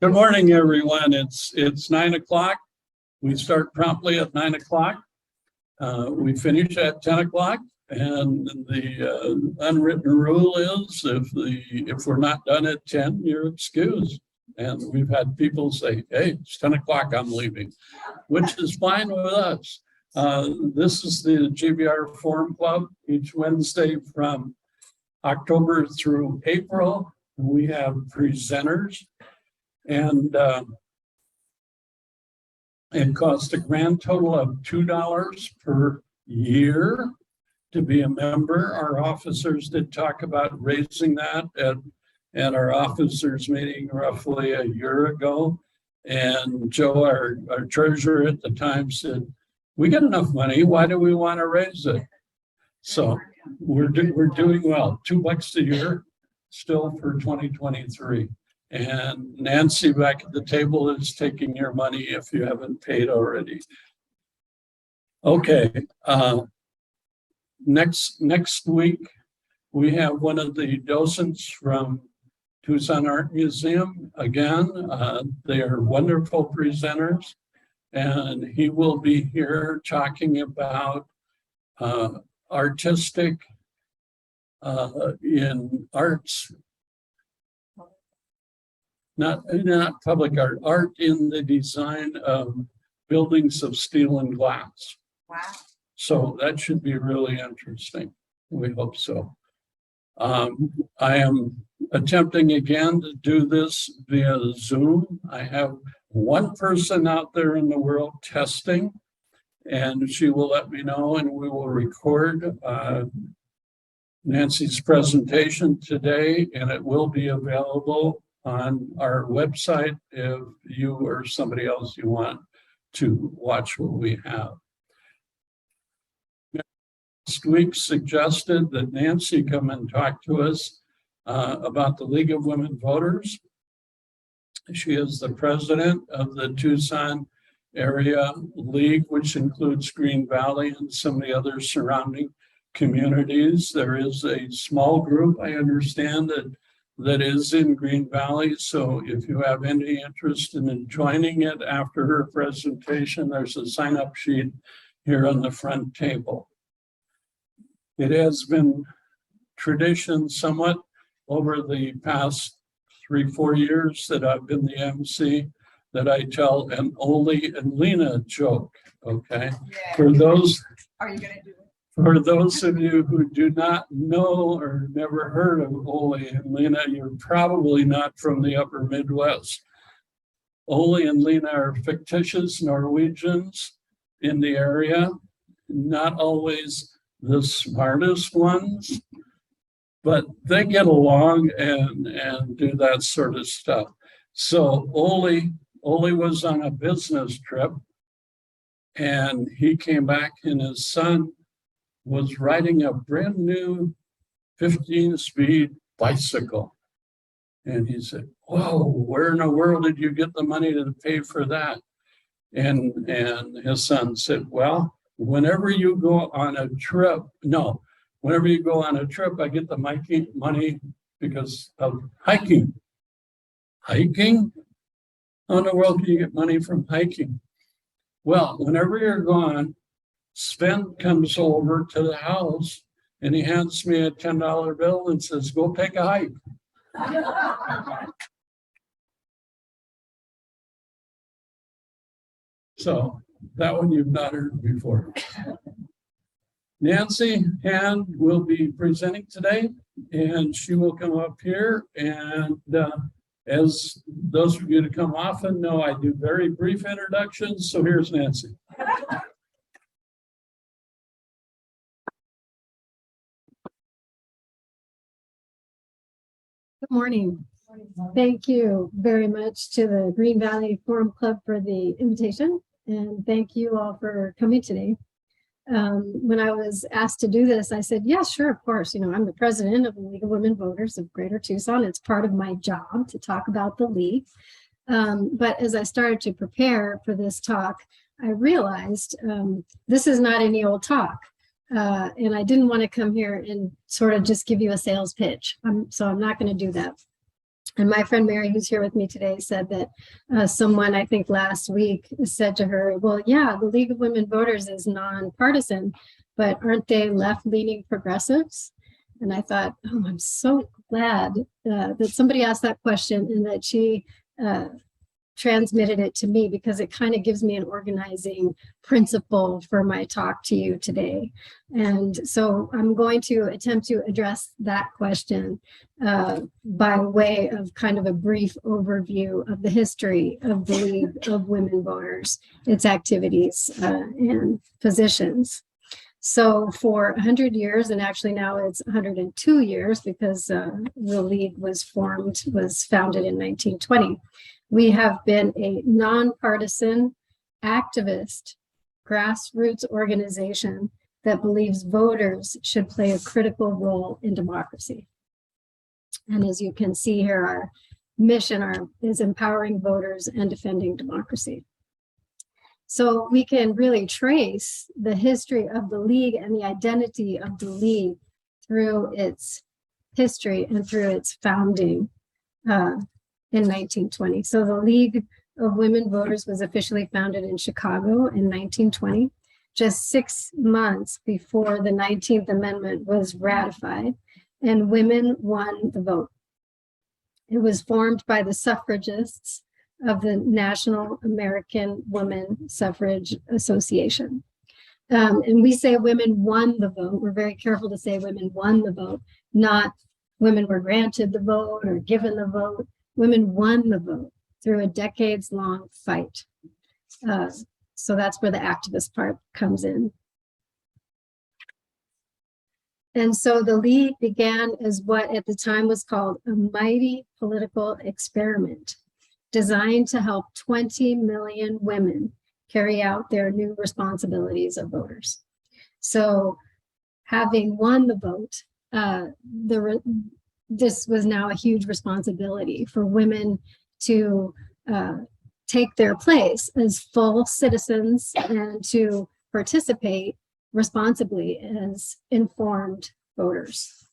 Good morning, everyone. It's 9 o'clock. We start promptly at 9 o'clock. We finish at 10 o'clock, and the unwritten rule is if we're not done at 10, you're excused. And we've had people say, "Hey, it's 10 o'clock, I'm leaving," which is fine with us. This is the GBR Forum Club each Wednesday from October through April. We have presenters. And it costs a grand total of $2 per year to be a member. Our officers did talk about raising that at our officers meeting roughly a year ago. And Joe, our treasurer at the time, said, "We got enough money. Why do we want to raise it?" So we're doing well. $2 a year still for 2023. And Nancy back at the table is taking your money if you haven't paid already. Okay, next week, we have one of the docents from Tucson Art Museum. Again, they are wonderful presenters, and he will be here talking about artistic in arts. Not public art in the design of buildings of steel and glass. Wow. So that should be really interesting. We hope so. I am attempting again to do this via Zoom. I have one person out there in the world testing, and she will let me know, and we will record Nancy's presentation today, and it will be available on our website if you or somebody else you want to watch what we have. Next week suggested that Nancy come and talk to us about the League of Women Voters. She is the president of the Tucson Area League, which includes Green Valley and some of the other surrounding communities. There is a small group, I understand, that is in Green Valley. So if you have any interest in joining it after her presentation, there's a sign-up sheet here on the front table. It has been tradition somewhat over the past 3-4 years that I've been the MC that I tell an Ole and Lena joke, okay? Yeah. For those, Are you going to do it? for those of you who do not know or never heard of Ole and Lena, you're probably not from the upper Midwest. Ole and Lena are fictitious Norwegians in the area, not always the smartest ones, but they get along and do that sort of stuff. So Ole was on a business trip, and he came back, and his son was riding a brand new 15-speed bicycle. And he said, "Whoa, where in the world did you get the money to pay for that?" And his son said, "Well, whenever you go on a trip, I get the money because of hiking." Hiking? How in the world do you get money from hiking? Well, whenever you're gone, Sven comes over to the house and he hands me a $10 bill and says, "Go take a hike." So that one you've not heard before. Nancy Hand will be presenting today, and she will come up here. And as those of you that come often know, I do very brief introductions. So here's Nancy. Good morning. Thank you very much to the Green Valley Forum Club for the invitation, and thank you all for coming today. When I was asked to do this, I said, "Yeah, sure, of course. I'm the president of the League of Women Voters of Greater Tucson. It's part of my job to talk about the league." But as I started to prepare for this talk, I realized this is not any old talk. And I didn't want to come here and sort of just give you a sales pitch. So I'm not going to do that. And my friend Mary, who's here with me today, said that someone, I think last week, said to her, well, yeah, the League of Women Voters is nonpartisan, but aren't they left-leaning progressives? And I thought, oh, I'm so glad that somebody asked that question and that she transmitted it to me, because it kind of gives me an organizing principle for my talk to you today. And so I'm going to attempt to address that question by way of kind of a brief overview of the history of the League of Women Voters, its activities and positions. So for 100 years, and actually now it's 102 years, because the League was founded in 1920. We have been a nonpartisan, activist, grassroots organization that believes voters should play a critical role in democracy. And as you can see here, our mission is empowering voters and defending democracy. So we can really trace the history of the League and the identity of the League through its history and through its founding in 1920. So the League of Women Voters was officially founded in Chicago in 1920, just 6 months before the 19th Amendment was ratified, and women won the vote. It was formed by the suffragists of the National American Woman Suffrage Association. And we say women won the vote. We're very careful to say women won the vote, not women were granted the vote or given the vote. Women won the vote through a decades-long fight. So that's where the activist part comes in. And so the League began as what at the time was called a mighty political experiment, designed to help 20 million women carry out their new responsibilities of voters. So having won the vote, this was now a huge responsibility for women to take their place as full citizens and to participate responsibly as informed voters.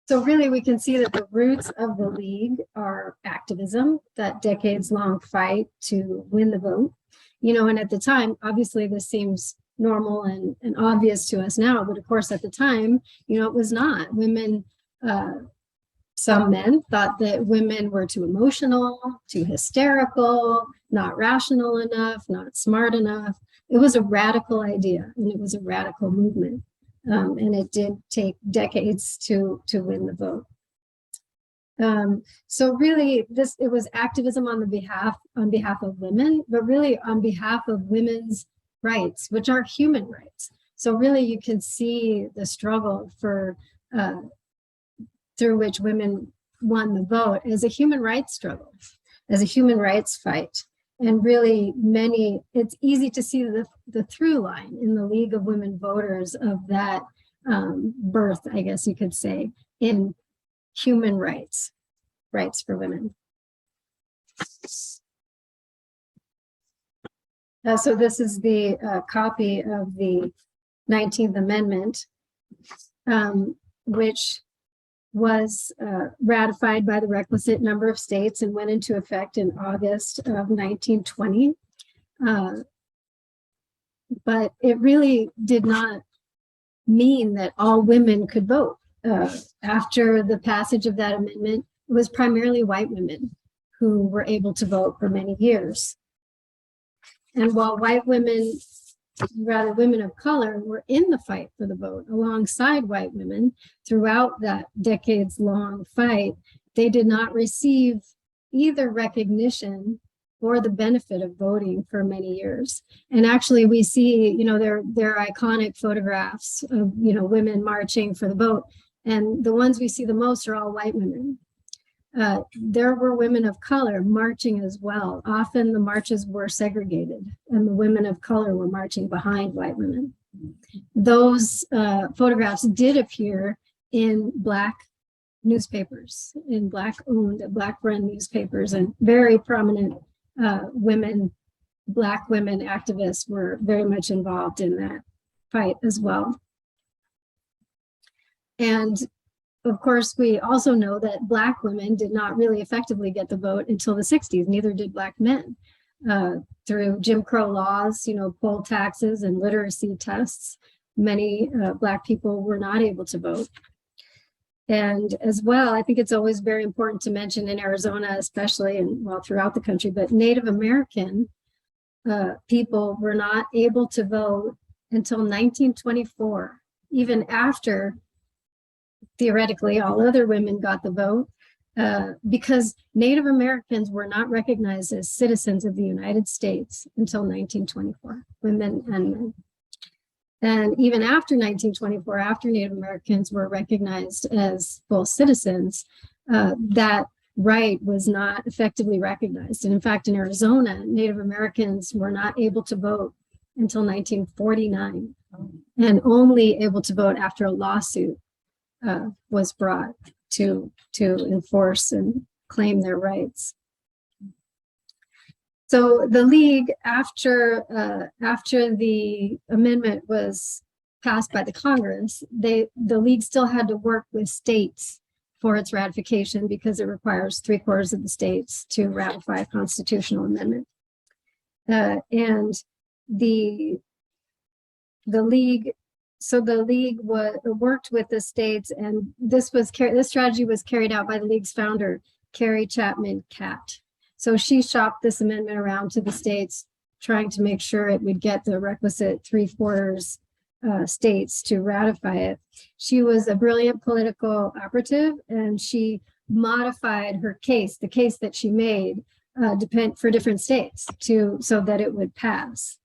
So really we can see that the roots of the League are activism, that decades-long fight to win the vote. You know, and at the time, obviously this seems normal and obvious to us now, but of course at the time, you know, it was not. Women, some men thought that women were too emotional, too hysterical, not rational enough, not smart enough. It was a radical idea and it was a radical movement. And it did take decades to win the vote. So really it was activism on behalf of women, but really on behalf of women's rights, which are human rights. So really you can see the struggle for through which women won the vote as a human rights struggle, as a human rights fight. And really it's easy to see the through line in the League of Women Voters of that birth, I guess you could say, in human rights for women. So this is the copy of the 19th Amendment, which was ratified by the requisite number of states and went into effect in August of 1920. But it really did not mean that all women could vote. After the passage of that amendment, it was primarily white women who were able to vote for many years. And while white women, rather women of color, were in the fight for the vote alongside white women throughout that decades-long fight, they did not receive either recognition or the benefit of voting for many years. And actually we see, you know, their iconic photographs of, you know, women marching for the vote. And the ones we see the most are all white women. There were women of color marching as well. Often the marches were segregated and the women of color were marching behind white women. Those photographs did appear in Black newspapers, in Black-owned, Black-run newspapers, and very prominent Black women activists were very much involved in that fight as well. And of course, we also know that Black women did not really effectively get the vote until the 60s, neither did Black men. Through Jim Crow laws, poll taxes and literacy tests, many Black people were not able to vote. And as well, I think it's always very important to mention in Arizona, especially, and well, throughout the country, but Native American people were not able to vote until 1924, even after theoretically all other women got the vote, because Native Americans were not recognized as citizens of the United States until 1924, women and men. And even after 1924, after Native Americans were recognized as full citizens, that right was not effectively recognized. And in fact, in Arizona, Native Americans were not able to vote until 1949, and only able to vote after a lawsuit was brought to enforce and claim their rights. So the League, after the amendment was passed by the Congress, the League still had to work with states for its ratification, because it requires 3/4 of the states to ratify a constitutional amendment. And the League, so the League worked with the states, and this strategy was carried out by the League's founder, Carrie Chapman Catt. So she shopped this amendment around to the states, trying to make sure it would get the requisite 3/4 states to ratify it. She was a brilliant political operative, and she modified her case, the case that she made, for different states so that it would pass.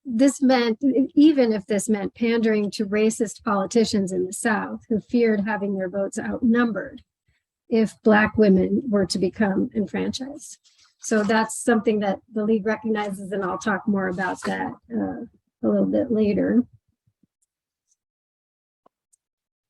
This meant, even if this meant pandering to racist politicians in the South who feared having their votes outnumbered if Black women were to become enfranchised. So that's something that the League recognizes, and I'll talk more about that a little bit later.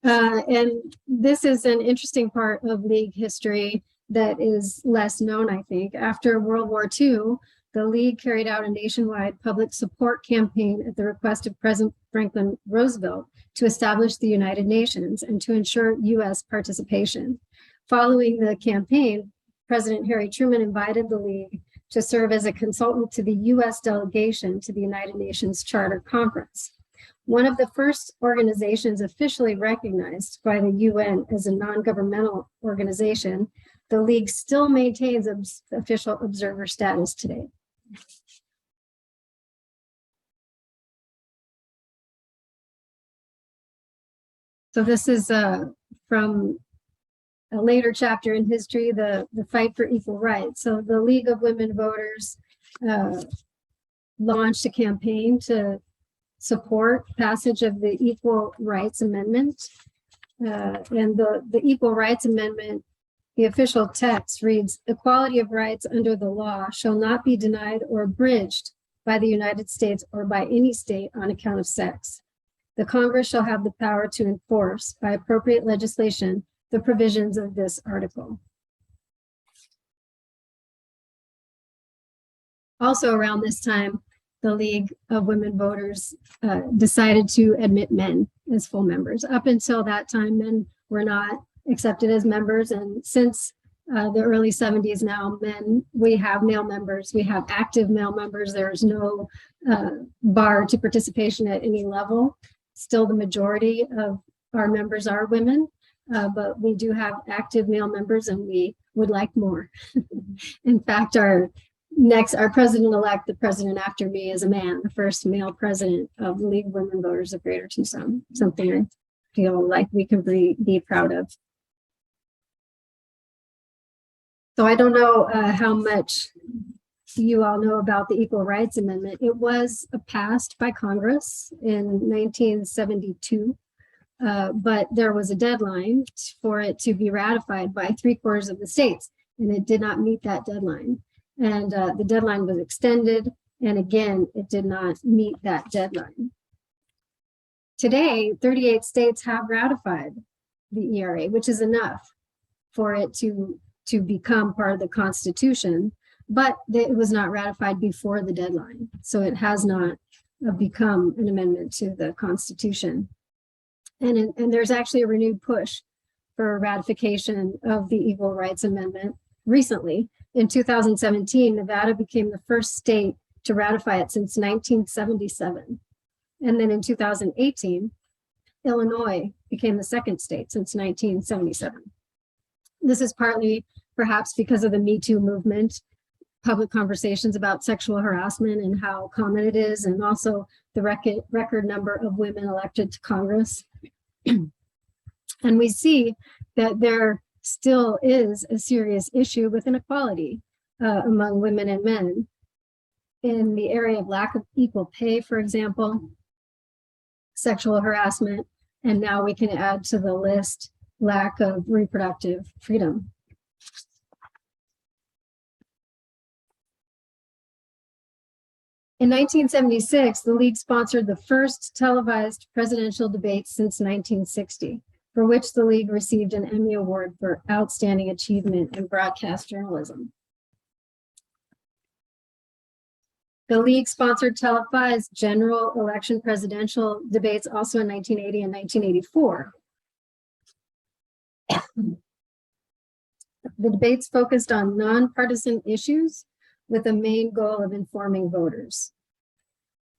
And this is an interesting part of League history that is less known, I think. After World War II, the League carried out a nationwide public support campaign at the request of President Franklin Roosevelt to establish the United Nations and to ensure US participation. Following the campaign, President Harry Truman invited the League to serve as a consultant to the US delegation to the United Nations Charter Conference. One of the first organizations officially recognized by the UN as a non-governmental organization, the League still maintains official observer status today. So this is from a later chapter in history, the fight for equal rights. So the League of Women Voters launched a campaign to support passage of the Equal Rights Amendment. And the Equal Rights Amendment, the official text reads, "Equality of rights under the law shall not be denied or abridged by the United States or by any state on account of sex. The Congress shall have the power to enforce by appropriate legislation the provisions of this article." Also around this time, the League of Women Voters decided to admit men as full members. Up until that time, men were not accepted as members, and since the early 70s now, we have male members, we have active male members. There's no bar to participation at any level. Still, the majority of our members are women, but we do have active male members, and we would like more. In fact, our president-elect, the president after me, is a man, the first male president of the League of Women Voters of Greater Tucson, something I feel like we can be proud of. So I don't know how much you all know about the Equal Rights Amendment. It was passed by Congress in 1972, but there was a deadline for it to be ratified by 3/4 of the states, and it did not meet that deadline. And the deadline was extended, and again, it did not meet that deadline. Today, 38 states have ratified the ERA, which is enough for it to become part of the Constitution, but it was not ratified before the deadline. So it has not become an amendment to the Constitution. And there's actually a renewed push for ratification of the Equal Rights Amendment recently. In 2017, Nevada became the first state to ratify it since 1977. And then in 2018, Illinois became the second state since 1977. This is partly perhaps because of the Me Too movement, public conversations about sexual harassment and how common it is, and also the record number of women elected to Congress. And we see that there still is a serious issue with inequality among women and men in the area of lack of equal pay, for example, sexual harassment, and now we can add to the list lack of reproductive freedom. In 1976, the League sponsored the first televised presidential debate since 1960, for which the League received an Emmy Award for outstanding achievement in broadcast journalism. The League sponsored televised general election presidential debates also in 1980 and 1984. The debates focused on nonpartisan issues with the main goal of informing voters.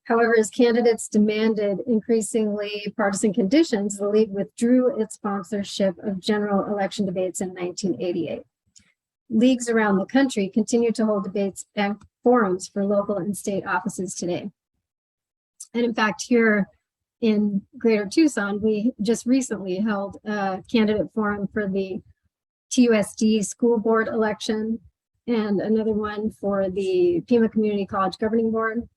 However, as candidates demanded increasingly partisan conditions, the League withdrew its sponsorship of general election debates in 1988. Leagues around the country continue to hold debates and forums for local and state offices today. And in fact, here in Greater Tucson, we just recently held a candidate forum for the TUSD school board election and another one for the Pima Community College Governing Board.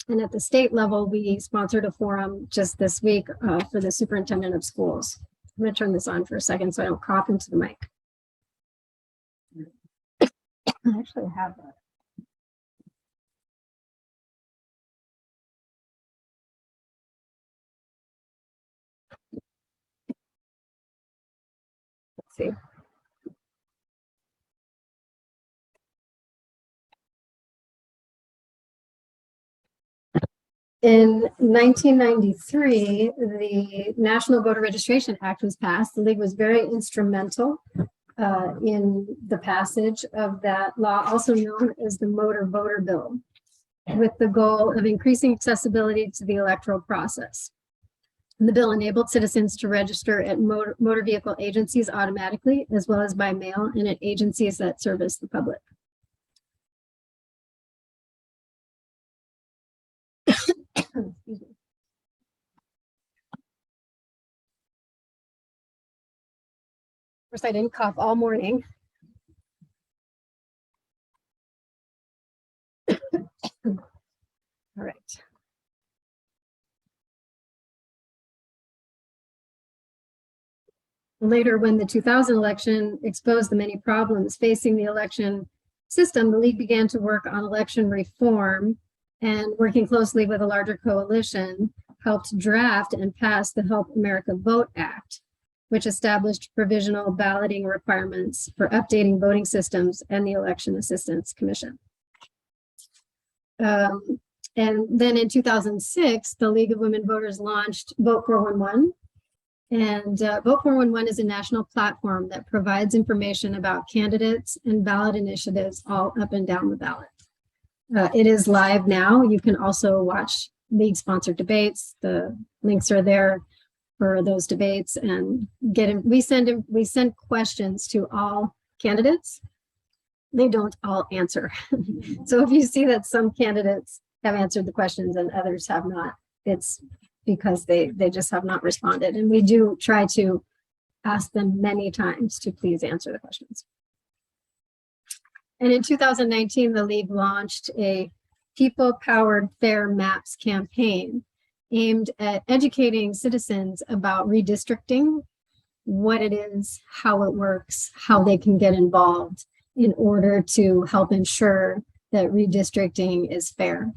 And at the state level, we sponsored a forum just this week for the superintendent of schools. I'm going to turn this on for a second so I don't cough into the mic. I actually have that. Let's see. In 1993, the National Voter Registration Act was passed. The League was very instrumental in the passage of that law, also known as the Motor Voter Bill, with the goal of increasing accessibility to the electoral process. And the bill enabled citizens to register at motor vehicle agencies automatically, as well as by mail, and at agencies that service the public. Excuse me. Of course, I didn't cough all morning. All right. Later, when the 2000 election exposed the many problems facing the election system, the League began to work on election reform, and working closely with a larger coalition, helped draft and pass the Help America Vote Act, which established provisional balloting requirements for updating voting systems and the Election Assistance Commission. And then in 2006, the League of Women Voters launched Vote 411. And Vote 411 is a national platform that provides information about candidates and ballot initiatives all up and down the ballot. It is live now. You can also watch League-sponsored debates. The links are there for those debates, and we send questions to all candidates. They don't all answer. So if you see that some candidates have answered the questions and others have not, it's because they just have not responded. And we do try to ask them many times to please answer the questions. And in 2019, the League launched a People-Powered Fair Maps campaign aimed at educating citizens about redistricting, what it is, how it works, how they can get involved in order to help ensure that redistricting is fair.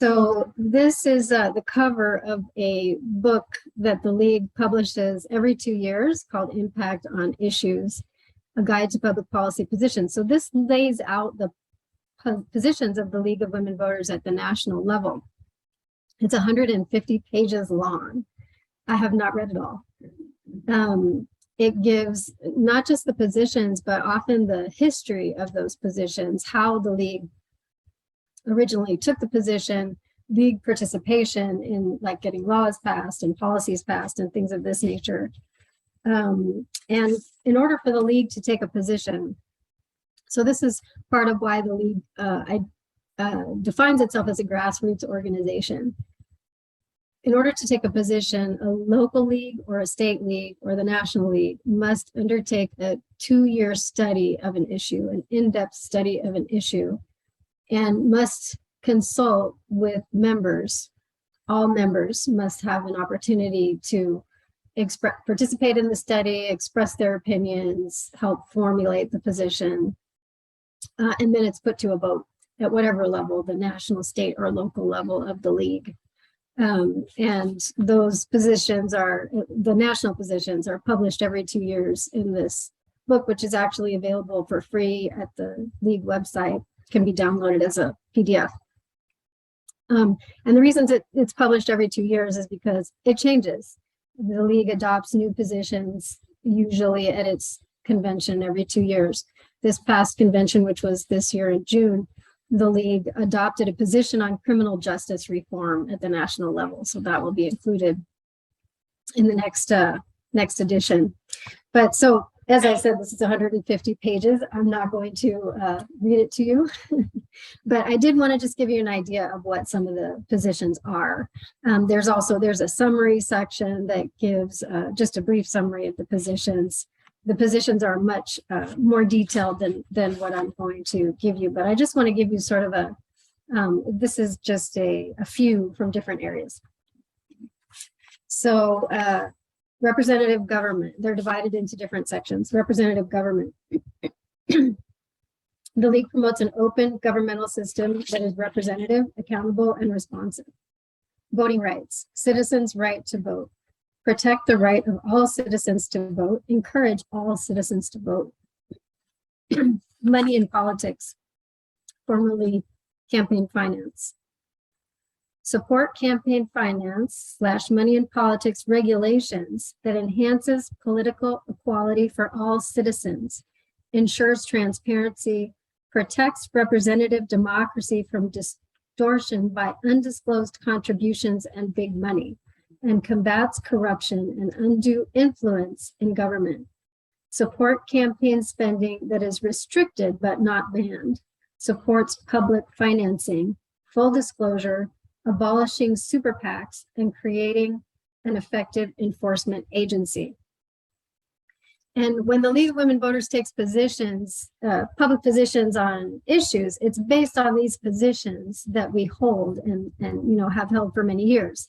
So this is the cover of a book that the League publishes every 2 years called Impact on Issues, a guide to public policy positions. So this lays out the positions of the League of Women Voters at the national level. It's 150 pages long. I have not read it all. It gives not just the positions, but often the history of those positions, how the league originally took the position, league participation in like getting laws passed and policies passed and things of this nature. And in order for the league to take a position, so this is part of why the league defines itself as a grassroots organization. In order to take a position, a local league or a state league or the national league must undertake a 2-year study of an issue, an in-depth study of an issue, and must consult with members. All members must have an opportunity to participate in the study, express their opinions, help formulate the position, and then it's put to a vote at whatever level, the national, state, or local level of the league. And those positions are, the national positions are published every 2 years in this book, which is actually available for free at the league website, can be downloaded as a PDF. And the reasons it's published every 2 years is because it changes. The league adopts new positions, usually at its convention every 2 years. This past convention, which was this year in June, the league adopted a position on criminal justice reform at the national level. So that will be included in the next edition. But so, as I said, this is 150 pages. I'm not going to read it to you, but I did want to just give you an idea of what some of the positions are. There's a summary section that gives just a brief summary of the positions. The positions are much more detailed than what I'm going to give you, but I just want to give you sort of a, this is just a few from different areas. So representative government, they're divided into different sections. Representative government. The league promotes an open governmental system that is representative, accountable, and responsive. Voting rights, citizens' right to vote. Protect the right of all citizens to vote, encourage all citizens to vote. Money in politics, formerly campaign finance. Support campaign finance / money in politics regulations that enhances political equality for all citizens, ensures transparency, protects representative democracy from distortion by undisclosed contributions and big money, and combats corruption and undue influence in government. Support campaign spending that is restricted but not banned. Supports public financing, full disclosure, abolishing super PACs, and creating an effective enforcement agency. And when the League of Women Voters takes positions, public positions on issues, it's based on these positions that we hold and have held for many years.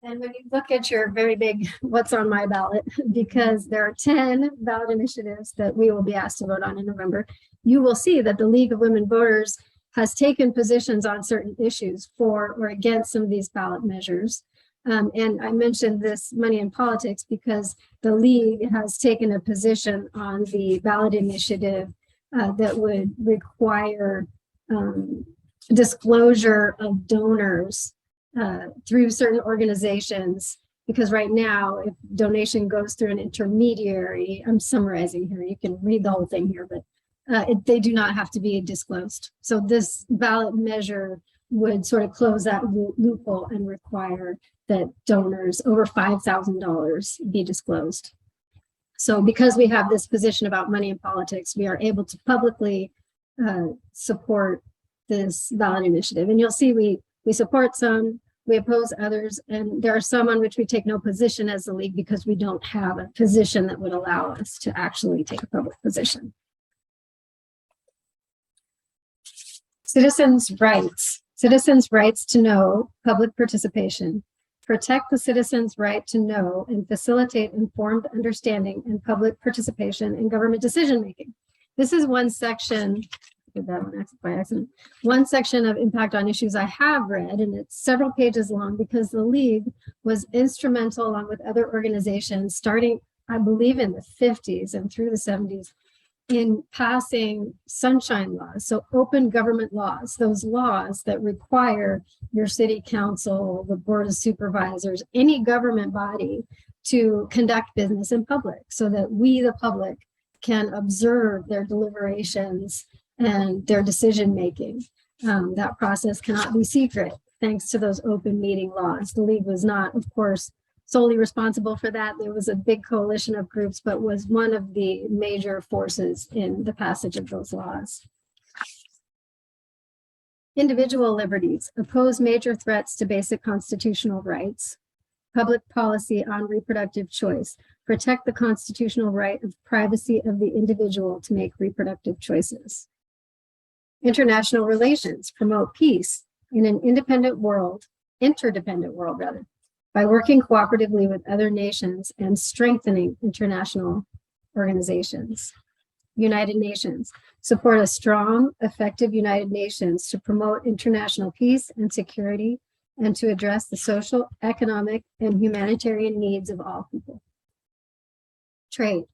And when you look at your very big what's on my ballot, because there are 10 ballot initiatives that we will be asked to vote on in November, you will see that the League of Women Voters has taken positions on certain issues for or against some of these ballot measures. And I mentioned this money in politics because the League has taken a position on the ballot initiative that would require disclosure of donors through certain organizations, because right now, if donation goes through an intermediary, I'm summarizing here, you can read the whole thing here, but they do not have to be disclosed. So this ballot measure would sort of close that loophole and require that donors over $5,000 be disclosed. So because we have this position about money in politics, we are able to publicly support this ballot initiative. And you'll see we support some, we oppose others, and there are some on which we take no position as the League because we don't have a position that would allow us to actually take a public position. Citizens' rights. Citizens' rights to know, public participation. Protect the citizens' right to know and facilitate informed understanding and public participation in government decision-making. This is one section, I did that one by accident, one section of impact on issues I have read, and it's several pages long because the League was instrumental along with other organizations starting, I believe, in the 50s and through the 70s in passing sunshine laws, so open government laws, those laws that require your city council, the board of supervisors, any government body to conduct business in public so that we, the public, can observe their deliberations and their decision-making. That process cannot be secret thanks to those open meeting laws. The League was not, of course, solely responsible for that. There was a big coalition of groups, but was one of the major forces in the passage of those laws. Individual liberties oppose major threats to basic constitutional rights. Public policy on reproductive choice protect the constitutional right of privacy of the individual to make reproductive choices. International relations promote peace in an interdependent world rather, by working cooperatively with other nations and strengthening international organizations. United Nations support a strong, effective United Nations to promote international peace and security and to address the social, economic, and humanitarian needs of all people. Trade.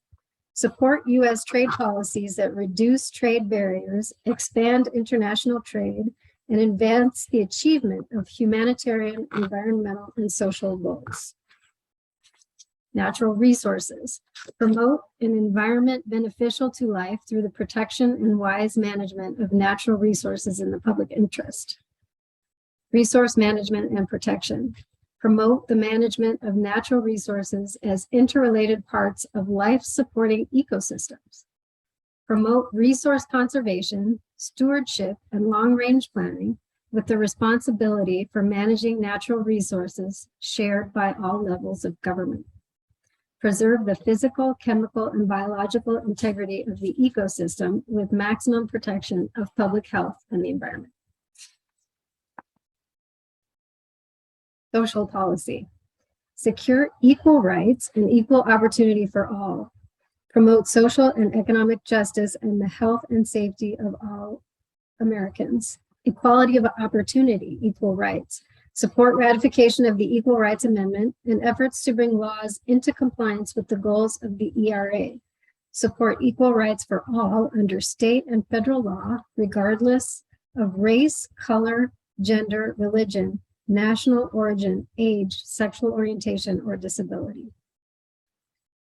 Support U.S. trade policies that reduce trade barriers, expand international trade, and advance the achievement of humanitarian, environmental, and social goals. Natural resources. Promote an environment beneficial to life through the protection and wise management of natural resources in the public interest. Resource management and protection. Promote the management of natural resources as interrelated parts of life-supporting ecosystems. Promote resource conservation, stewardship, and long-range planning with the responsibility for managing natural resources shared by all levels of government. Preserve the physical, chemical, and biological integrity of the ecosystem with maximum protection of public health and the environment. Social policy. Secure equal rights and equal opportunity for all. Promote social and economic justice and the health and safety of all Americans. Equality of opportunity, equal rights. Support ratification of the Equal Rights Amendment and efforts to bring laws into compliance with the goals of the ERA. Support equal rights for all under state and federal law, regardless of race, color, gender, religion, national origin, age, sexual orientation, or disability.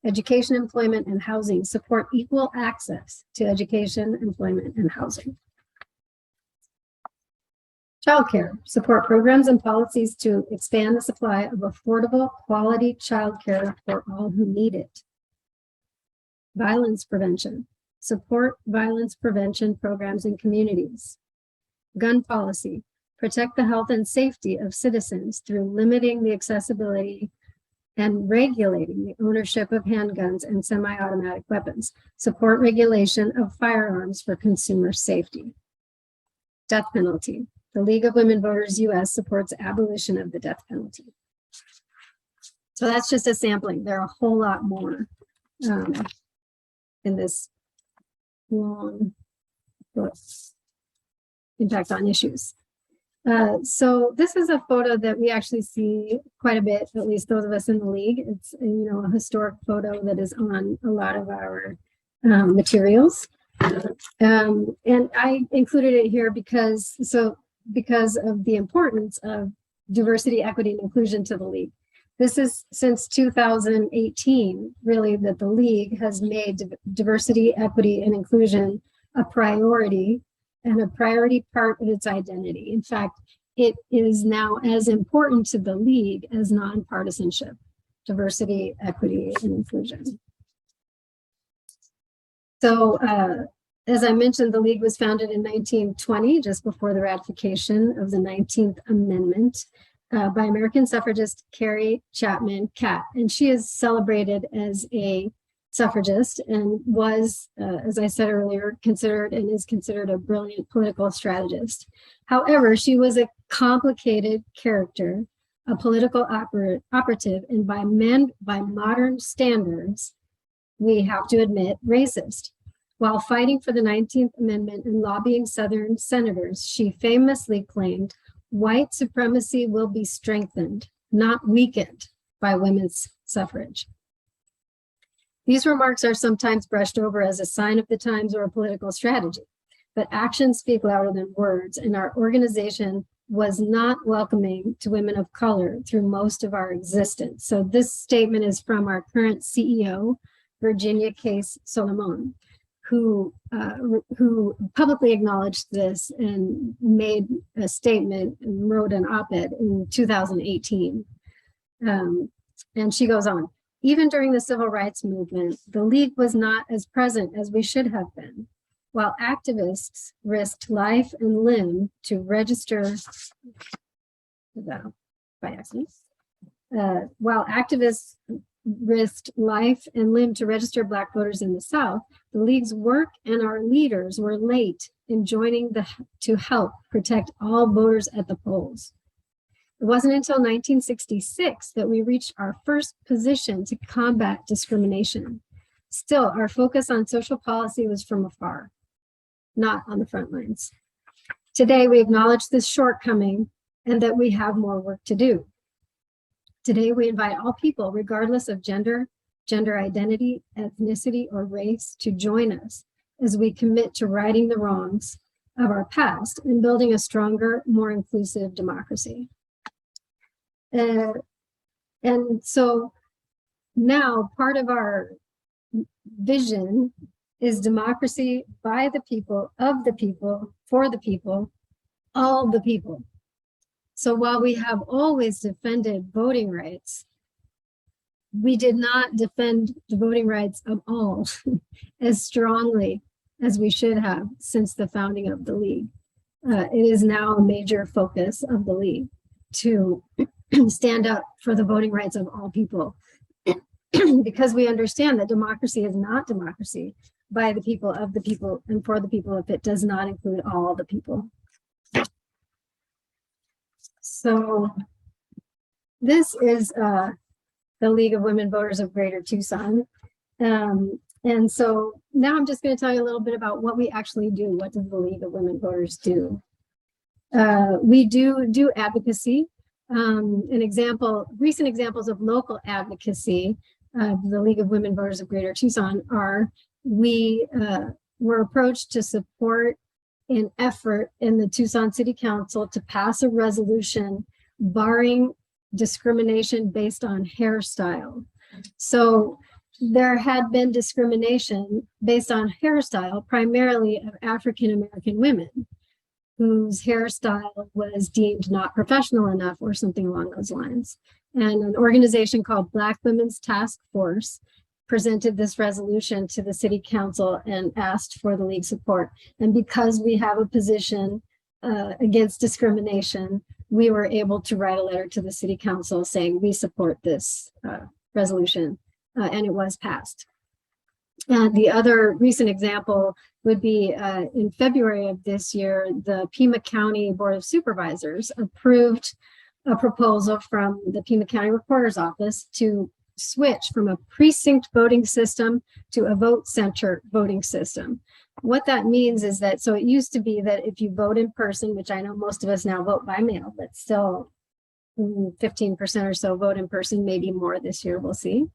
Education, employment, and housing. Support equal access to education, employment, and housing. Childcare. Support programs and policies to expand the supply of affordable, quality childcare for all who need it. Violence prevention. Support violence prevention programs in communities. Gun policy. Protect the health and safety of citizens through limiting the accessibility and regulating the ownership of handguns and semi-automatic weapons. Support regulation of firearms for consumer safety. Death penalty. The League of Women Voters US supports abolition of the death penalty. So that's just a sampling. There are a whole lot more in this long book, Impact on Issues. So this is a photo that we actually see quite a bit, at least those of us in the League. It's a historic photo that is on a lot of our materials. And I included it here because of the importance of diversity, equity, and inclusion to the League. This is since 2018, really, that the League has made diversity, equity, and inclusion a priority and a priority part of its identity. In fact, it is now as important to the League as nonpartisanship, diversity, equity, and inclusion. So, as I mentioned, the League was founded in 1920, just before the ratification of the 19th Amendment by American suffragist Carrie Chapman Catt. And she is celebrated as a suffragist and was, as I said earlier, considered and is considered a brilliant political strategist. However, she was a complicated character, a political operative, and by modern standards, we have to admit, racist. While fighting for the 19th Amendment and lobbying Southern senators, she famously claimed, "White supremacy will be strengthened, not weakened, by women's suffrage." These remarks are sometimes brushed over as a sign of the times or a political strategy, but actions speak louder than words, and our organization was not welcoming to women of color through most of our existence. So this statement is from our current CEO, Virginia Case Solomon, who publicly acknowledged this and made a statement and wrote an op-ed in 2018. And she goes on, even during the civil rights movement, the League was not as present as we should have been. While activists risked life and limb to register, by accident, while activists risked life and limb to register Black voters in the South, the League's work and our leaders were late in joining to help protect all voters at the polls. It wasn't until 1966 that we reached our first position to combat discrimination. Still, our focus on social policy was from afar, not on the front lines. Today, we acknowledge this shortcoming and that we have more work to do. Today, we invite all people, regardless of gender, gender identity, ethnicity, or race, to join us as we commit to righting the wrongs of our past and building a stronger, more inclusive democracy. And so now part of our vision is democracy by the people, of the people, for the people, all the people. So while we have always defended voting rights, we did not defend the voting rights of all as strongly as we should have since the founding of the League. It is now a major focus of the League to stand up for the voting rights of all people, because we understand that democracy is not democracy by the people, of the people, and for the people if it does not include all the people. So this is the League of Women Voters of Greater Tucson. And so now I'm just going to tell you a little bit about what we actually do. What does the League of Women Voters do? We do advocacy. Recent examples of local advocacy of the League of Women Voters of Greater Tucson are, we were approached to support an effort in the Tucson City Council to pass a resolution barring discrimination based on hairstyle. So there had been discrimination based on hairstyle, primarily of African-American women, whose hairstyle was deemed not professional enough or something along those lines. And an organization called Black Women's Task Force presented this resolution to the City Council and asked for the League support. And because we have a position against discrimination, we were able to write a letter to the City Council saying we support this resolution, and it was passed. And the other recent example would be in February of this year, the Pima County Board of Supervisors approved a proposal from the Pima County Recorder's Office to switch from a precinct voting system to a vote center voting system. What that means is that, so it used to be that if you vote in person, which I know most of us now vote by mail, but still 15% or so vote in person, maybe more this year, we'll see.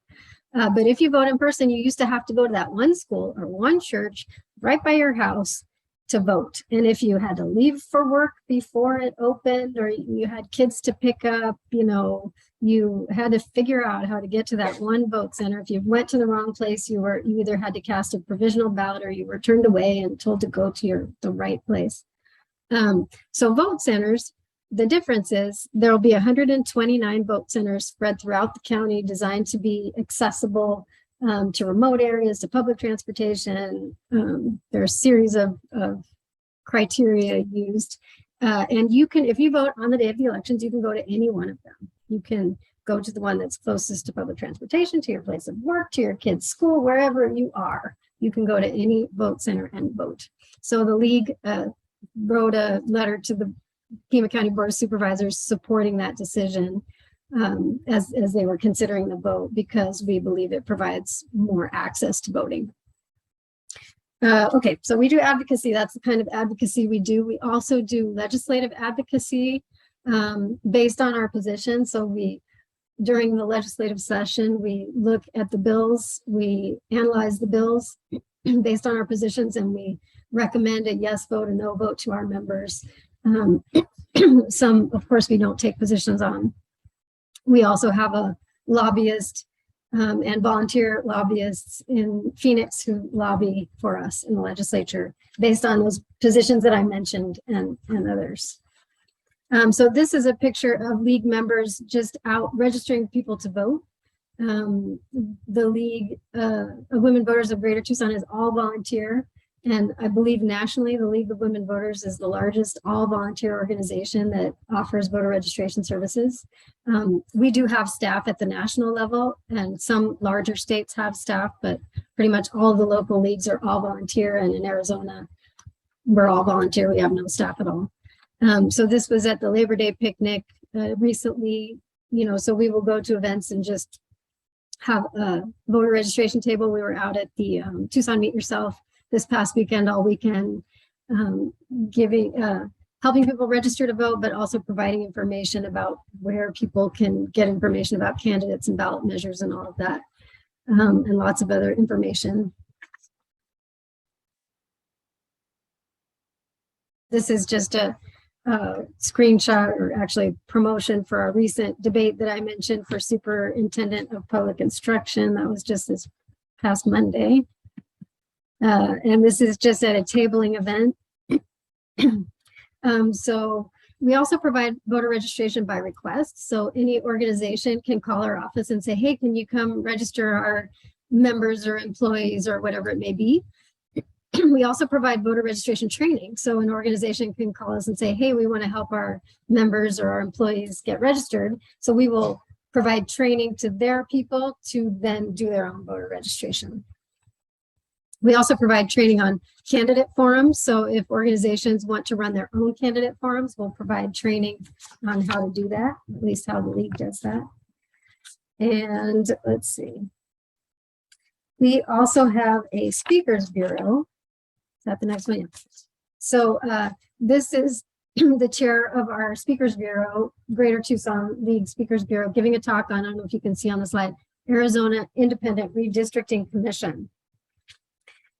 But if you vote in person, you used to have to go to that one school or one church right by your house to vote. And if you had to leave for work before it opened, or you had kids to pick up, you know, you had to figure out how to get to that one vote center. If you went to the wrong place, you either had to cast a provisional ballot or you were turned away and told to go to the right place. So vote centers, the difference is there will be 129 vote centers spread throughout the county, designed to be accessible to remote areas, to public transportation. There are a series of criteria used. And you can, if you vote on the day of the elections, you can go to any one of them. You can go to the one that's closest to public transportation, to your place of work, to your kid's school, wherever you are. You can go to any vote center and vote. So the League wrote a letter to the Pima County Board of Supervisors supporting that decision as they were considering the vote, because we believe it provides more access to voting. Okay, so we do advocacy. That's the kind of advocacy we do. We also do legislative advocacy based on our position. So we during the legislative session, we look at the bills, we analyze the bills based on our positions, and we recommend a yes vote, a no vote to our members. Some, of course, we don't take positions on. We also have a lobbyist and volunteer lobbyists in Phoenix who lobby for us in the legislature based on those positions that I mentioned and others. So this is a picture of league members just out registering people to vote. The League of Women Voters of Greater Tucson is all volunteer. And I believe nationally, the League of Women Voters is the largest all-volunteer organization that offers voter registration services. We do have staff at the national level, and some larger states have staff, but pretty much all the local leagues are all volunteer. And in Arizona, we're all volunteer. We have no staff at all. So this was at the Labor Day picnic recently, so we will go to events and just have a voter registration table. We were out at the Tucson Meet Yourself this past weekend, all weekend, helping people register to vote, but also providing information about where people can get information about candidates and ballot measures and all of that, and lots of other information. This is just a screenshot, or actually promotion, for our recent debate that I mentioned for Superintendent of Public Instruction. That was just this past Monday. And this is just at a tabling event. So we also provide voter registration by request. So any organization can call our office and say, hey, can you come register our members or employees or whatever it may be? We also provide voter registration training. So an organization can call us and say, hey, we want to help our members or our employees get registered. So we will provide training to their people to then do their own voter registration. We also provide training on candidate forums. So if organizations want to run their own candidate forums, we'll provide training on how to do that, at least how the league does that. And let's see. We also have a speakers bureau. Is that the next one? So this is the chair of our speakers bureau, Greater Tucson League Speakers Bureau, giving a talk on, I don't know if you can see on the slide, Arizona Independent Redistricting Commission.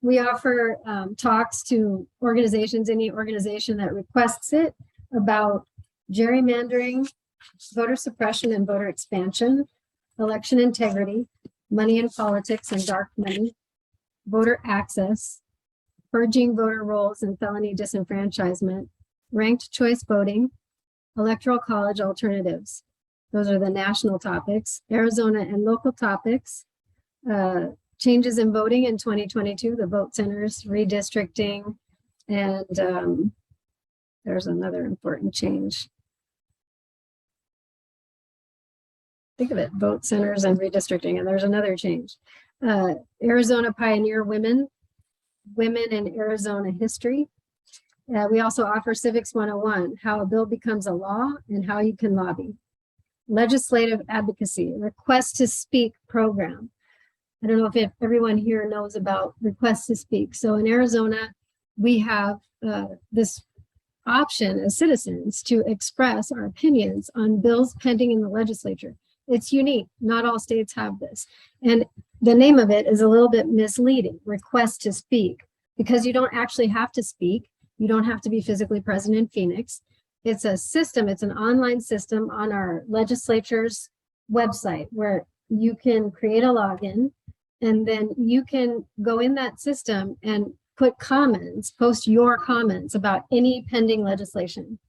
We offer talks to organizations, any organization that requests it, about gerrymandering, voter suppression and voter expansion, election integrity, money in politics and dark money, voter access, purging voter rolls and felony disenfranchisement, ranked choice voting, electoral college alternatives. Those are the national topics. Arizona and local topics, changes in voting in 2022, the vote centers, redistricting, and there's another important change. Think of it, vote centers and redistricting, and there's another change. Arizona Pioneer Women in Arizona History. We also offer Civics 101, how a bill becomes a law and how you can lobby. Legislative advocacy, request to speak program. I don't know if everyone here knows about request to speak. So in Arizona, we have this option as citizens to express our opinions on bills pending in the legislature. It's unique. Not all states have this. And the name of it is a little bit misleading, request to speak, because you don't actually have to speak. You don't have to be physically present in Phoenix. It's a system, it's an online system on our legislature's website where you can create a login, and then you can go in that system and put comments, post your comments about any pending legislation.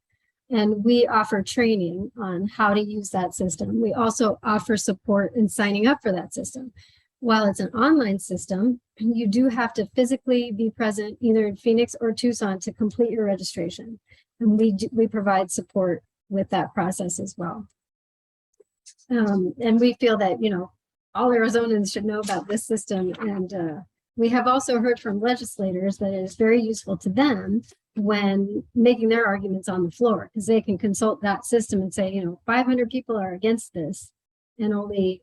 And we offer training on how to use that system. We also offer support in signing up for that system. While it's an online system, you do have to physically be present either in Phoenix or Tucson to complete your registration. And we provide support with that process as well. And we feel that, all Arizonans should know about this system. And we have also heard from legislators that it is very useful to them when making their arguments on the floor, because they can consult that system and say, 500 people are against this and only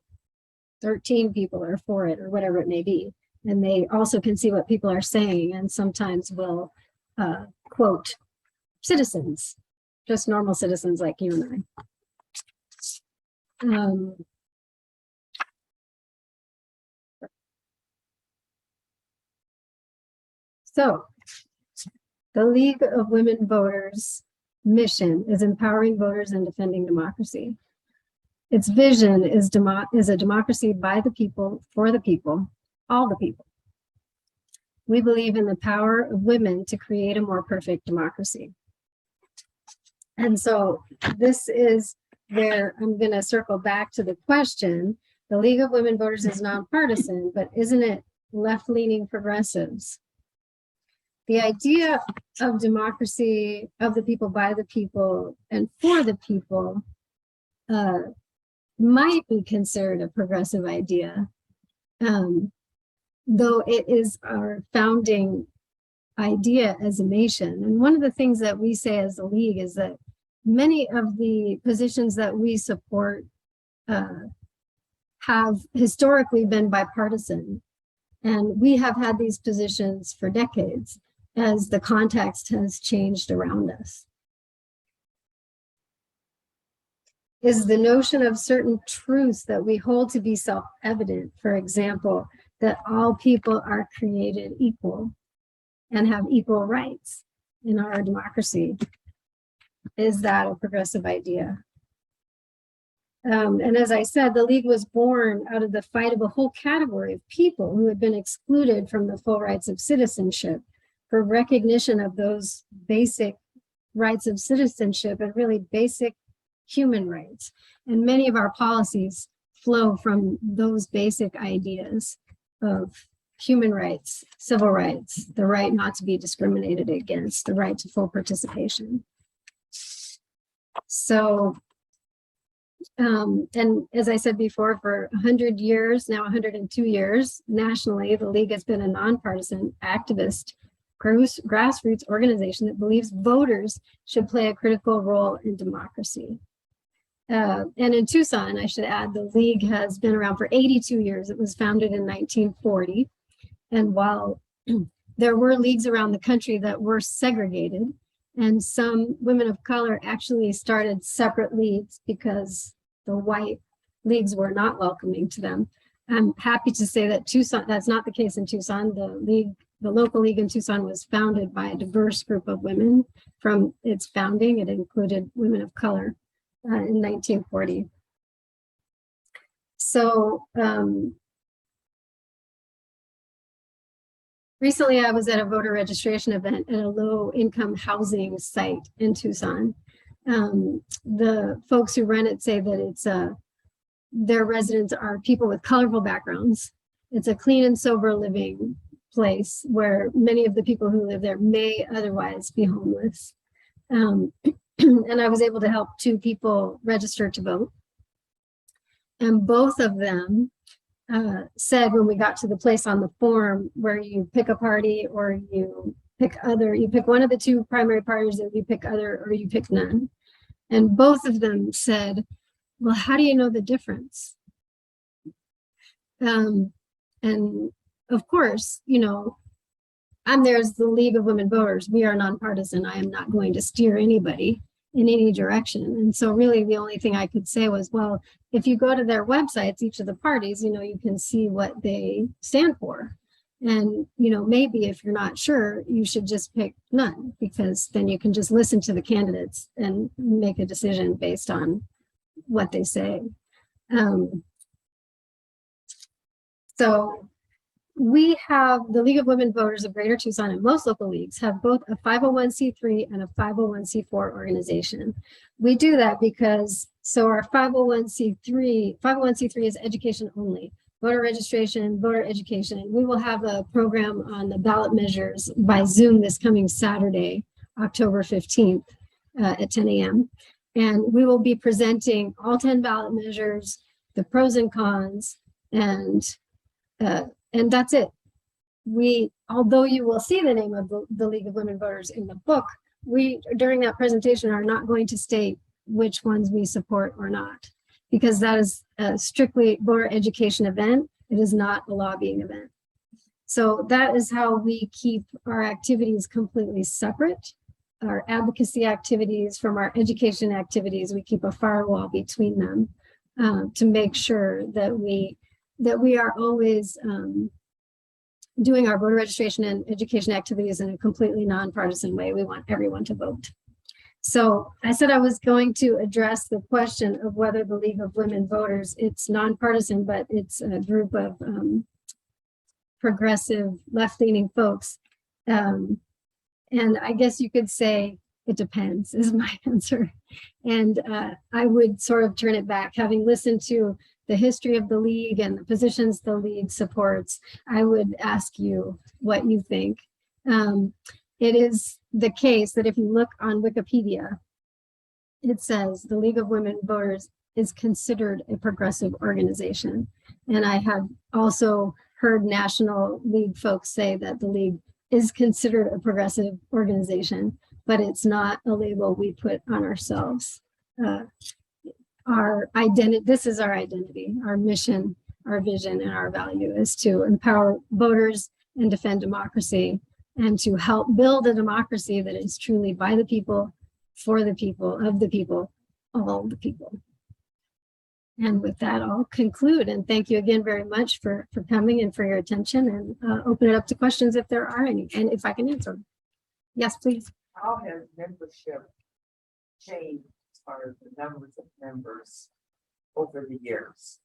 13 people are for it, or whatever it may be. And they also can see what people are saying, and sometimes will quote citizens, just normal citizens like you and I. So the League of Women Voters mission is empowering voters and defending democracy. Its vision is a democracy by the people, for the people, all the people. We believe in the power of women to create a more perfect democracy. And so this is where I'm going to circle back to the question. The League of Women Voters is nonpartisan, but isn't it left-leaning progressives? The idea of democracy, of the people, by the people, and for the people might be considered a progressive idea, though it is our founding idea as a nation. And one of the things that we say as a league is that many of the positions that we support have historically been bipartisan. And we have had these positions for decades as the context has changed around us. Is the notion of certain truths that we hold to be self-evident, for example, that all people are created equal and have equal rights in our democracy. Is that a progressive idea? And as I said, the League was born out of the fight of a whole category of people who had been excluded from the full rights of citizenship, for recognition of those basic rights of citizenship and really basic human rights. And many of our policies flow from those basic ideas of human rights, civil rights, the right not to be discriminated against, the right to full participation. So, and as I said before, for 100 years, now 102 years, nationally, the League has been a nonpartisan, activist, grassroots organization that believes voters should play a critical role in democracy. And in Tucson, I should add, the League has been around for 82 years. It was founded in 1940. And while there were leagues around the country that were segregated, and some women of color actually started separate leagues because the white leagues were not welcoming to them, I'm happy to say that Tucson, that's not the case in Tucson. The local league in Tucson was founded by a diverse group of women. From its founding, it included women of color in 1940. So recently I was at a voter registration event at a low-income housing site in Tucson. The folks who run it say that it's their residents are people with colorful backgrounds. It's a clean and sober living place where many of the people who live there may otherwise be homeless. And I was able to help 2 people register to vote. And both of them said when we got to the place on the form where you pick a party or you pick one of the 2 primary parties, or you pick other, or you pick none. And both of them said, well, how do you know the difference? And of course, you know, I'm there as the League of Women Voters. We are nonpartisan. I am not going to steer anybody in any direction. And so really the only thing I could say was, well, if you go to their websites, each of the parties, you know, you can see what they stand for. And, you know, maybe if you're not sure, you should just pick none, because then you can just listen to the candidates and make a decision based on what they say. So we have the League of Women Voters of Greater Tucson, and most local leagues have both a 501c3 and a 501c4 organization. We do that because, so our 501c3 is education only, voter registration, voter education. We will have a program on the ballot measures by Zoom this coming Saturday, October 15th at 10 a.m. And we will be presenting all 10 ballot measures, the pros and cons, and that's it. Although you will see the name of the League of Women Voters in the book, we, during that presentation, are not going to state which ones we support or not, because that is a strictly voter education event. It is not a lobbying event. So that is how we keep our activities completely separate. Our advocacy activities from our education activities, we keep a firewall between them to make sure that we are always doing our voter registration and education activities in a completely nonpartisan way. We want everyone to vote. So I said I was going to address the question of whether the League of Women Voters, it's nonpartisan, but it's a group of progressive left-leaning folks. And I guess you could say it depends is my answer. And I would sort of turn it back, having listened to the history of the League and the positions the League supports. I would ask you what you think. It is the case that if you look on Wikipedia, it says the League of Women Voters is considered a progressive organization. And I have also heard National League folks say that the League is considered a progressive organization, but it's not a label we put on ourselves. Our identity, this is our identity, our mission, our vision, and our value is to empower voters and defend democracy, and to help build a democracy that is truly by the people, for the people, of the people, all the people. And with that, I'll conclude, and thank you again very much for coming and for your attention, and open it up to questions if there are any, and if I can answer. Yes, please. How has membership changed as far as the numbers of members over the years?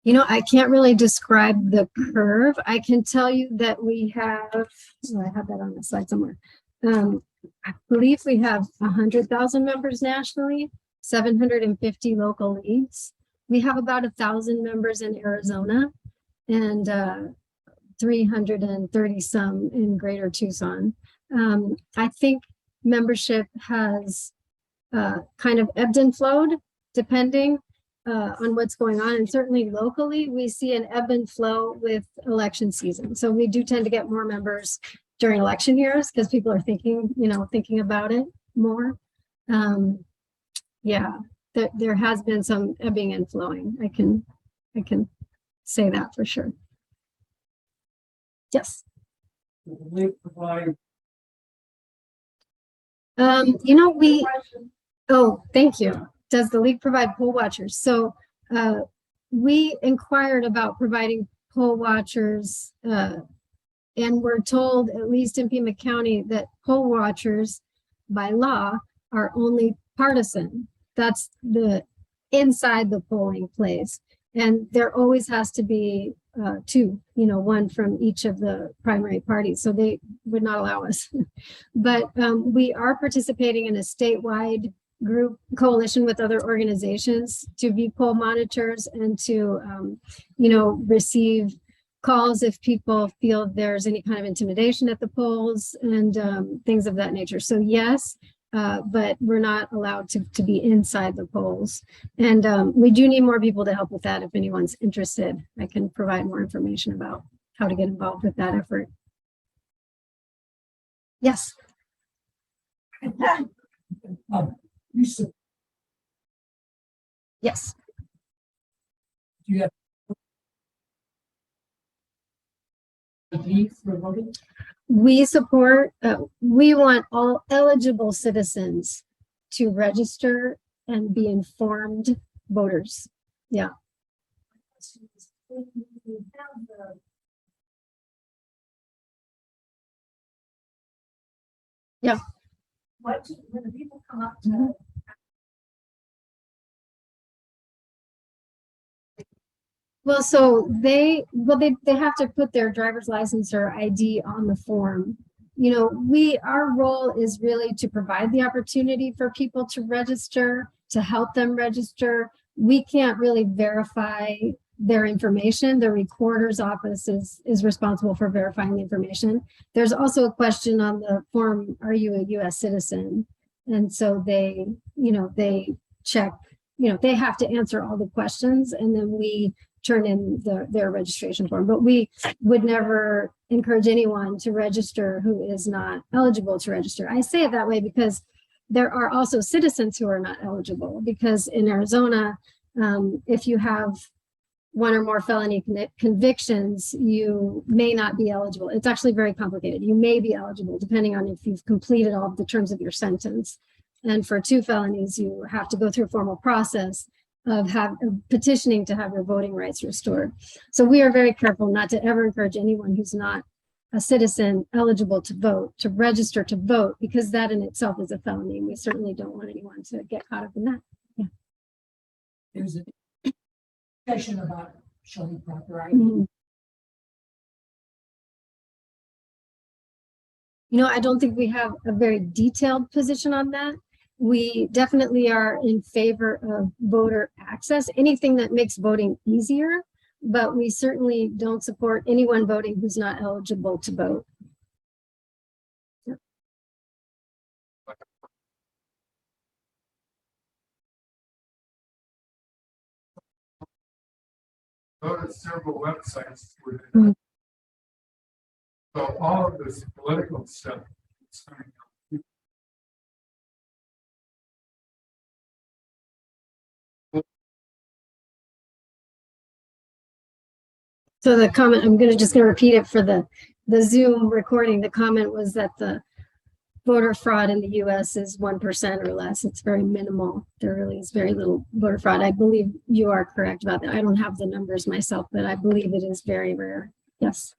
You know, I can't really describe the curve. I can tell you that we have, oh, I have that on the slide somewhere. I believe we have 100,000 members nationally, 750 local leagues. We have about 1,000 members in Arizona and 330 some in Greater Tucson. I think membership has kind of ebbed and flowed depending on what's going on. And certainly locally, we see an ebb and flow with election season. So we do tend to get more members during election years because people are thinking, thinking about it more. Yeah, there has been some ebbing and flowing. I can say that for sure. Yes. We provide. Oh, thank you. Does the League provide poll watchers? So we inquired about providing poll watchers, and we're told, at least in Pima County, that poll watchers by law are only partisan. That's the inside the polling place. And there always has to be two, one from each of the primary parties. So they would not allow us. But we are participating in a statewide group coalition with other organizations to be poll monitors and to, receive calls if people feel there's any kind of intimidation at the polls and things of that nature. So yes, but we're not allowed to be inside the polls. And we do need more people to help with that. If anyone's interested, I can provide more information about how to get involved with that effort. Yes. Yes. Do you have for voting? We support, we want all eligible citizens to register and be informed voters. Yeah. Yeah. When the people come up to Well, so they have to put their driver's license or ID on the form. Our role is really to provide the opportunity for people to register, to help them register. We can't really verify their information. The recorder's office is responsible for verifying the information. There's also a question on the form, are you a US citizen? And so they check, they have to answer all the questions, and then we turn in their registration form. But we would never encourage anyone to register who is not eligible to register. I say it that way because there are also citizens who are not eligible, because in Arizona, if you have one or more felony convictions, you may not be eligible. It's actually very complicated. You may be eligible depending on if you've completed all of the terms of your sentence. And for 2 felonies, you have to go through a formal process. of petitioning to have your voting rights restored. So we are very careful not to ever encourage anyone who's not a citizen eligible to vote, to register to vote, because that in itself is a felony. We certainly don't want anyone to get caught up in that. There's a discussion about showing proper ID. Mhm. You know, I don't think we have a very detailed position on that. We definitely are in favor of voter access, anything that makes voting easier, but we certainly don't support anyone voting who's not eligible to vote. Go to several websites where Mhm. so all of this political stuff is coming up. So the comment, I'm just gonna repeat it for the Zoom recording. The comment was that the voter fraud in the US is 1% or less. It's very minimal. There really is very little voter fraud. I believe you are correct about that. I don't have the numbers myself, but I believe it is very rare. Yes.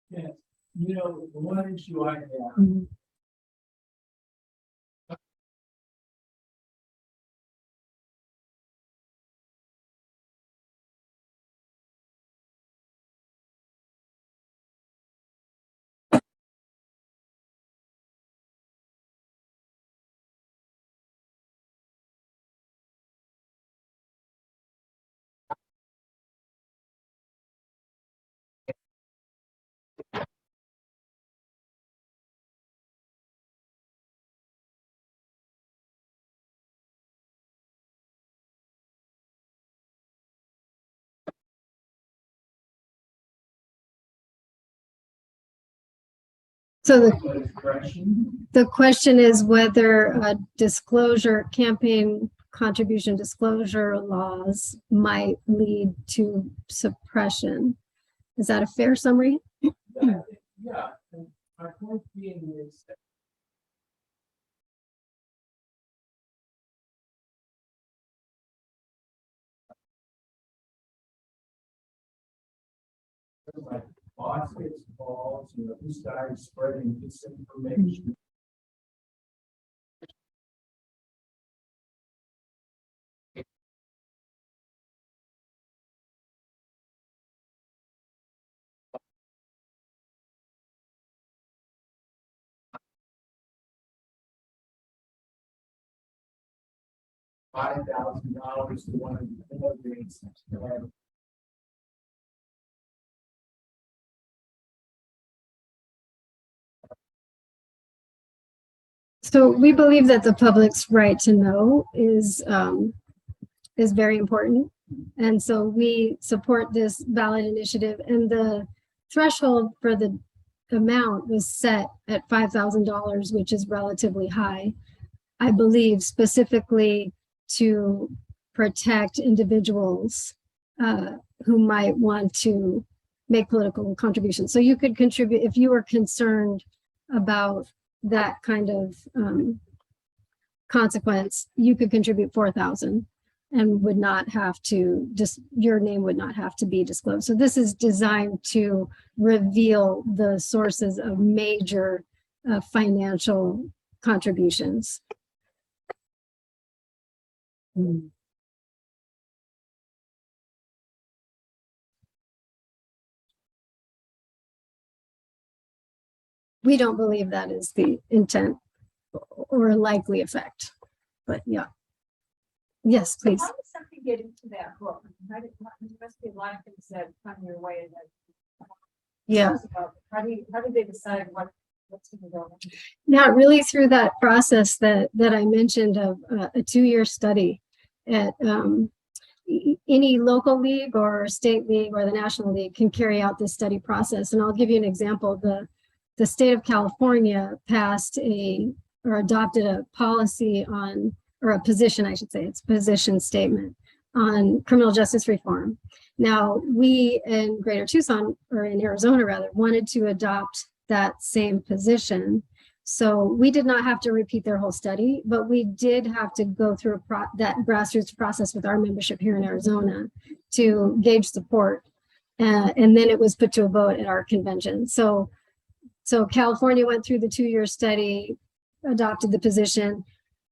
Yeah, you know, the one issue I have, Mhm. So the question is whether a disclosure, campaign contribution disclosure laws might lead to suppression. Is that a fair summary? yeah, and my point being is that like boss gets involved, you know, this guy is spreading disinformation. $5,000 to one of the candidates. So we believe that the public's right to know is very important. And so we support this ballot initiative, and the threshold for the amount was set at $5,000, which is relatively high, I believe, specifically to protect individuals who might want to make political contributions. So you could contribute if you were concerned about that kind of consequence. You could contribute 4,000 and would not have to, just your name would not have to be disclosed. So this is designed to reveal the sources of major financial contributions. We don't believe that is the intent or likely effect, but yeah. Yes, please. How does something get into that book? There must be a lot of things that come your way that. Yeah. How do they decide what's going to go? Yeah, really through that process that I mentioned of a 2-year study at any local league or state league or the national league can carry out this study process. And I'll give you an example. The state of California passed or adopted a policy on, or a position, I should say, it's a position statement on criminal justice reform. Now, we in Greater Tucson, or in Arizona rather, wanted to adopt that same position, So we did not have to repeat their whole study, but we did have to go through that grassroots process with our membership here in Arizona to gauge support. And then it was put to a vote at our convention. So California went through the 2-year study, adopted the position.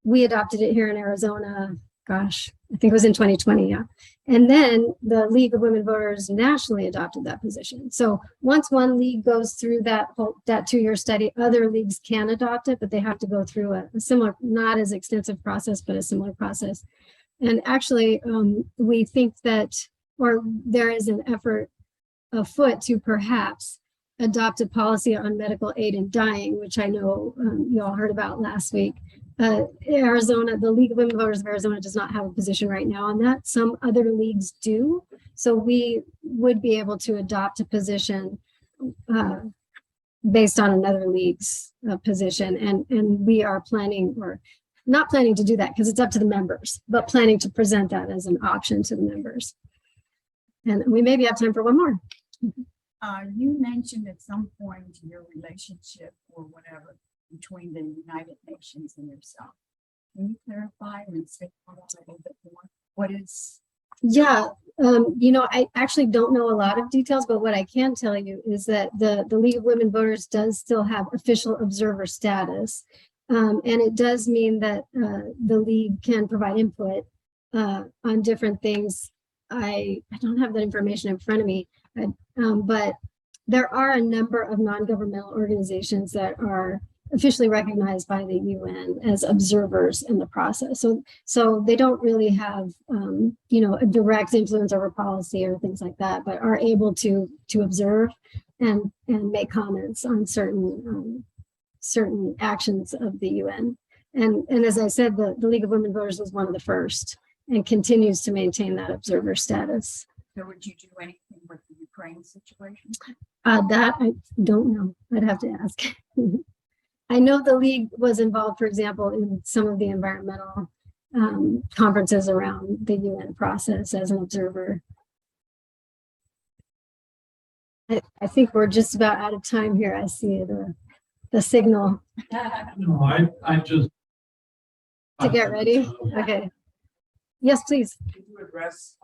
We adopted it here in Arizona. Gosh, I think it was in 2020. Yeah. And then the League of Women Voters nationally adopted that position. So once one league goes through that 2-year study, other leagues can adopt it, but they have to go through a similar, not as extensive process, but a similar process. And actually, we think that, or there is an effort afoot to perhaps adopt a policy on medical aid in dying, which I know you all heard about last week. Arizona, the League of Women Voters of Arizona does not have a position right now on that. Some other leagues do. So we would be able to adopt a position based on another league's position. And we are planning, or not planning to do that because it's up to the members, but planning to present that as an option to the members. And we maybe have time for one more. You mentioned at some point your relationship or whatever between the United Nations and yourself. Can you clarify and say a little bit more? What is? Yeah, I actually don't know a lot of details, but what I can tell you is that the League of Women Voters does still have official observer status. And it does mean that the league can provide input on different things. I don't have that information in front of me, but there are a number of non-governmental organizations that are officially recognized by the UN as observers in the process. So they don't really have, a direct influence over policy or things like that, but are able to observe and make comments on certain actions of the UN. And as I said, the League of Women Voters was one of the first and continues to maintain that observer status. So would you do anything with the Ukraine situation? That I don't know. I'd have to ask. I know the league was involved, for example, in some of the environmental conferences around the UN process as an observer. I think we're just about out of time here. I see the signal No, I just. to get ready. Okay. Yes, please. Could you address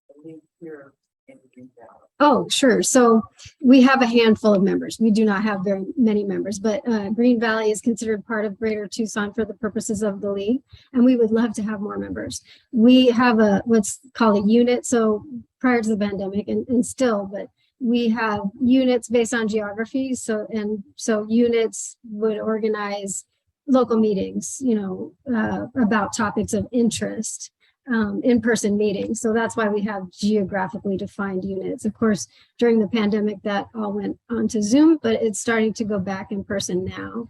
the league here in Green Valley? Oh, sure. So we have a handful of members. We do not have very many members, but Green Valley is considered part of Greater Tucson for the purposes of the league, and we would love to have more members. We have what's called a unit. So prior to the pandemic and still, but we have units based on geography. So units would organize local meetings, about topics of interest. In-person meetings. So that's why we have geographically defined units. Of course, during the pandemic, that all went onto Zoom, but it's starting to go back in person now.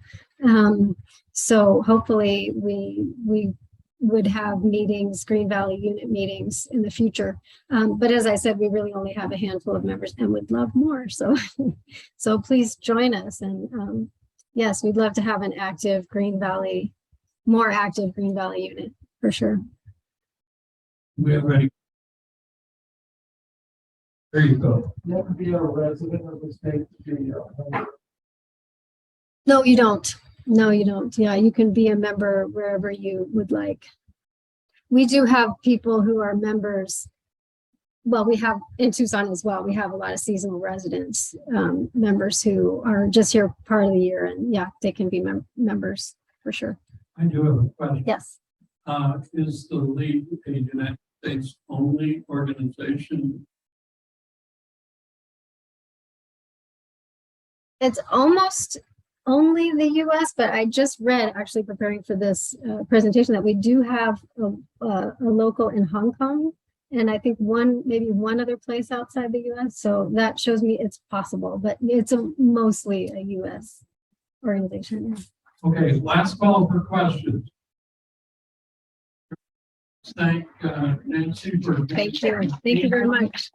So hopefully we would have meetings, Green Valley unit meetings in the future. But as I said, we really only have a handful of members and would love more. So, so please join us. And yes, we'd love to have an active more active Green Valley unit for sure. We have ready. There you go. You have to be a resident of the state to be a member. No, you don't. No, you don't. Yeah, you can be a member wherever you would like. We do have people who are members. Well, we have in Tucson as well. We have a lot of seasonal residents, members who are just here part of the year, and yeah, they can be members for sure. I do have a question. Yes. Is the league a United States only organization? It's almost only the US, but I just read, actually preparing for this presentation, that we do have a local in Hong Kong, and I think maybe one other place outside the US. So that shows me it's possible, but it's mostly a US organization. Okay, last call for questions. Thank Nancy for. Thank you. Thank you very much.